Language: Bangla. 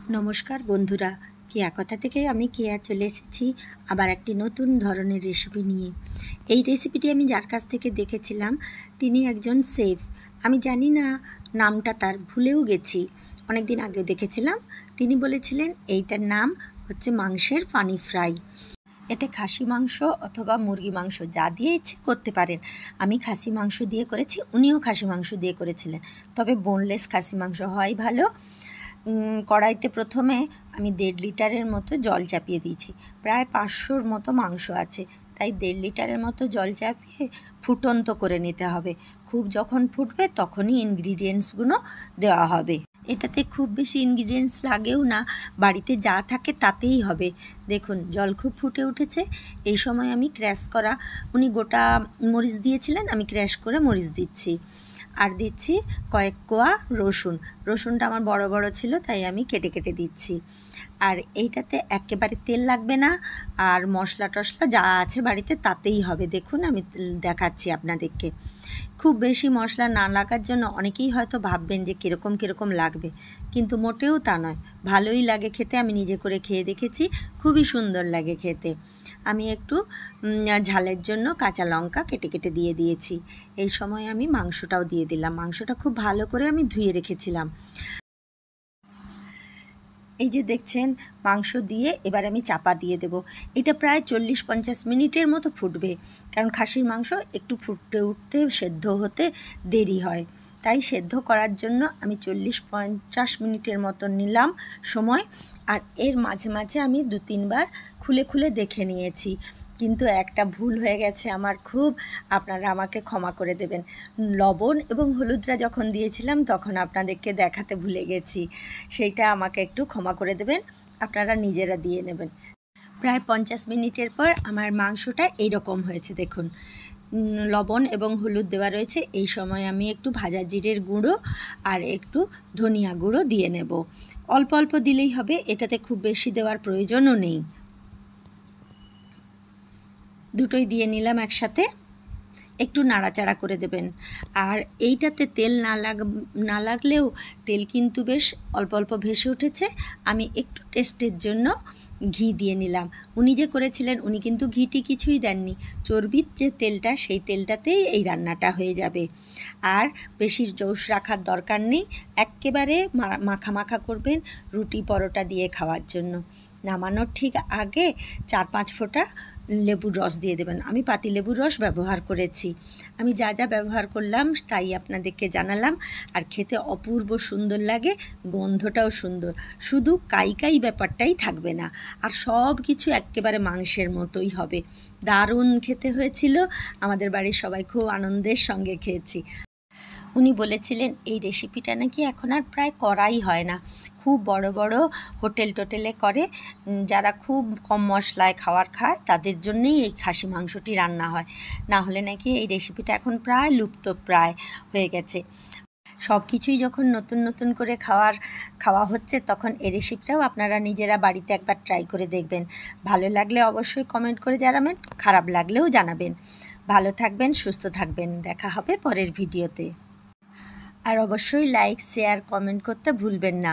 নমস্কার বন্ধুরা, কেয়া কথা থেকে আমি কেয়া চলে এসেছি আবার একটি নতুন ধরনের রেসিপি নিয়ে। এই রেসিপিটি আমি যার কাছ থেকে দেখেছিলাম তিনি একজন শেফ। আমি জানি না নামটা তার, ভুলেও গেছি, অনেক দিন আগে দেখেছিলাম। তিনি বলেছিলেন এইটার নাম হচ্ছে মাংসের ফানি ফ্রাই। এটা খাসি মাংস অথবা মুরগি মাংস যা দিয়ে ইচ্ছে করতে পারেন। আমি খাসি মাংস দিয়ে করেছি, উনিও খাসি মাংস দিয়ে করেছিলেন, তবে বোনলেস খাসি মাংস হয় ভালো। কড়াইতে প্রথমে আমি 1.5 লিটারের মতো জল চাপিয়ে দিয়েছি। প্রায় 500-র মতো মাংস আছে, তাই 1.5 লিটারের মতো জল চাপিয়ে ফুটন্ত করে নিতে হবে। খুব যখন ফুটবে তখনই ইনগ্রিডিয়েন্টসগুলো দেওয়া হবে। এটাতে খুব বেশি ইনগ্রিডিয়েন্টস লাগেও না, বাড়িতে যা থাকে তাতেই হবে। দেখুন জল খুব ফুটে উঠেছে। এই সময় আমি ক্র্যাশ করা, উনি গোটা মরিচ দিয়েছিলেন, আমি ক্র্যাশ করে মরিচ দিচ্ছি। আর দিচ্ছি কয়েক কোয়া রসুন। রসুনটা আমার বড় বড় ছিল তাই আমি কেটে কেটে দিচ্ছি। আর এইটাতে একেবারে তেল লাগবে না, আর মশলা টশলা যা আছে বাড়িতে তাতেই হবে। দেখুন আমি দেখাচ্ছি আপনাদেরকে। খুব বেশি মশলা না লাগার জন্য অনেকেই হয়তো ভাববেন যে কীরকম কীরকম লাগবে, কিন্তু মোটেও তা নয়, ভালোই লাগে খেতে। আমি নিজে করে খেয়ে দেখেছি, খুবই সুন্দর লাগে খেতে। আমি একটু ঝালের জন্য কাঁচা লঙ্কা কেটে কেটে দিয়ে দিয়েছি। এই সময় আমি মাংসটাও দিয়ে দিলাম। মাংসটা খুব ভালো করে আমি ধুয়ে রেখেছিলাম। এই যে দেখছেন মাংস দিয়ে এবার আমি চাপা দিয়ে দেব। এটা প্রায় 40-50 মিনিটের মতো ফুটবে, কারণ খাসির মাংস একটু ফুটতে উঠতে সেদ্ধ হতে দেরি হয়। তাই সেদ্ধ করার জন্য আমি 40-50 মিনিটের মতো নিলাম সময়। আর এর মাঝে মাঝে আমি 2-3 বার খুলে খুলে দেখে নিয়েছি, কিন্তু একটা ভুল হয়ে গেছে আমার খুব, আপনারা আমাকে ক্ষমা করে দেবেন। লবণ এবং হলুদটা যখন দিয়েছিলাম তখন আপনাদেরকে দেখাতে ভুলে গেছি, সেইটা আমাকে একটু ক্ষমা করে দেবেন, আপনারা নিজেরা দিয়ে নেবেন। প্রায় 50 মিনিটের পর আমার মাংসটা এইরকম হয়েছে দেখুন, লবণ এবং হলুদ দেওয়া রয়েছে। এই সময় আমি একটু ভাজা জিরের গুঁড়ো আর একটু ধনিয়া গুঁড়ো দিয়ে নেব। অল্প অল্প দিলেই হবে, এটাতে খুব বেশি দেওয়ার প্রয়োজনও নেই। দুটোই দিয়ে নিলাম একসাথে, একটু নাড়াচাড়া করে দেবেন। আর এইটাতে তেল না লাগলেও তেল কিন্তু বেশ অল্প অল্প ভেসে উঠেছে। আমি একটু টেস্টের জন্য ঘি দিয়ে নিলাম। উনি যে করেছিলেন উনি কিন্তু ঘিটি কিছুই দেননি, চর্বির যে তেলটা সেই তেলটাতেই এই রান্নাটা হয়ে যাবে। আর বেশি জোশ রাখার দরকার নেই, একেবারে মাখা মাখা করবেন রুটি পরোটা দিয়ে খাওয়ার জন্য। নামানোর ঠিক আগে 4-5 ফোঁটা লেবুর রস দিয়ে দেবেন। আমি পাতিলেবুর রস ব্যবহার করেছি। আমি যা যা ব্যবহার করলাম তাই আপনাদেরকে জানালাম। আর খেতে অপূর্ব সুন্দর লাগে, গন্ধটাও সুন্দর, শুধু কাই ব্যাপারটাই থাকবে না, আর সব কিছু একেবারে মাংসের মতোই হবে। দারুণ খেতে হয়েছিল, আমাদের বাড়ির সবাই খুব আনন্দের সঙ্গে খেয়েছি। উনি বলেছিলেন এই রেসিপিটা নাকি এখন আর প্রায় করাই হয় না, খুব বড় বড় হোটেল টোটেলে করে, যারা খুব কম মশলায় খাবার খায় তাদের জন্যেই এই খাসি মাংসটি রান্না হয়, না হলে নাকি এই রেসিপিটা এখন প্রায় লুপ্ত প্রায় হয়ে গেছে। সব কিছুই যখন নতুন নতুন করে খাওয়া হচ্ছে, তখন এই রেসিপিটাও আপনারা নিজেরা বাড়িতে একবার ট্রাই করে দেখবেন। ভালো লাগলে অবশ্যই কমেন্ট করে জানাবেন, খারাপ লাগলেও জানাবেন। ভালো থাকবেন, সুস্থ থাকবেন, দেখা হবে পরের ভিডিওতে। আর অবশ্যই লাইক, শেয়ার, কমেন্ট করতে ভুলবেন না।